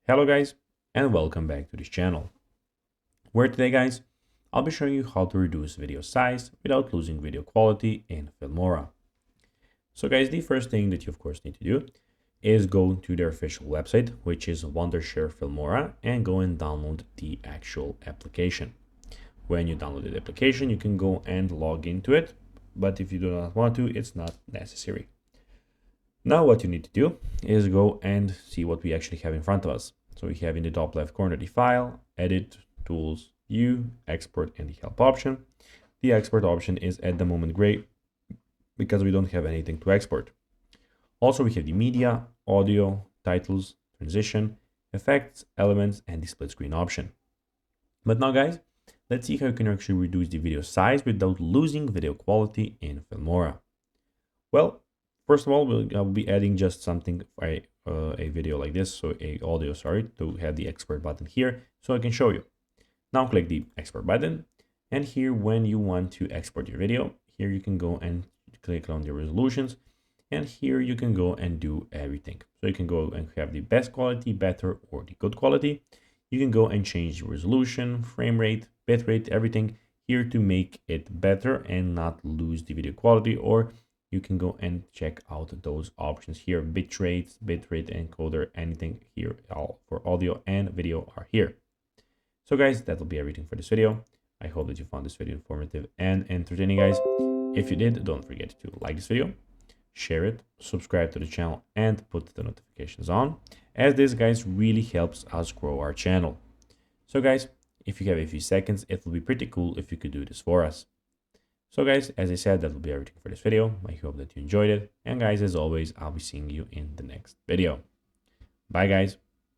Hello guys, and welcome back to this channel, where today guys, I'll be showing you how to reduce video size without losing video quality in Filmora. So guys, the first thing that you of course need to do is go to their official website, which is Wondershare Filmora, and go and download the actual application. When you download the application, you can go and log into it, but if you do not want to, it's not necessary. Now what you need to do is go and see what we actually have in front of us. So we have in the top left corner the file, edit, tools, view, export, and the help option. The export option is at the moment gray because we don't have anything to export. Also we have the media, audio, titles, transition, effects, elements, and the split screen option. But now guys, let's see how you can actually reduce the video size without losing video quality in Filmora. Well, first of all, I'll be adding just something for a video like this, so a audio, sorry, to have the export button here so I can show you. Now click the export button, and here when you want to export your video, here you can go and click on the resolutions, and here you can go and do everything. So you can go and have the best quality, better, or the good quality. You can go and change the resolution, frame rate, bit rate, everything here to make it better and not lose the video quality, or you can go and check out those options here. Bitrate, encoder, anything here, all for audio and video are here. So guys, that'll be everything for this video. I hope that you found this video informative and entertaining, guys. If you did, don't forget to like this video, share it, subscribe to the channel, and put the notifications on, as this, guys, really helps us grow our channel. So guys, if you have a few seconds, it will be pretty cool if you could do this for us. So guys, as I said, that will be everything for this video. I hope that you enjoyed it. And guys, as always, I'll be seeing you in the next video. Bye guys.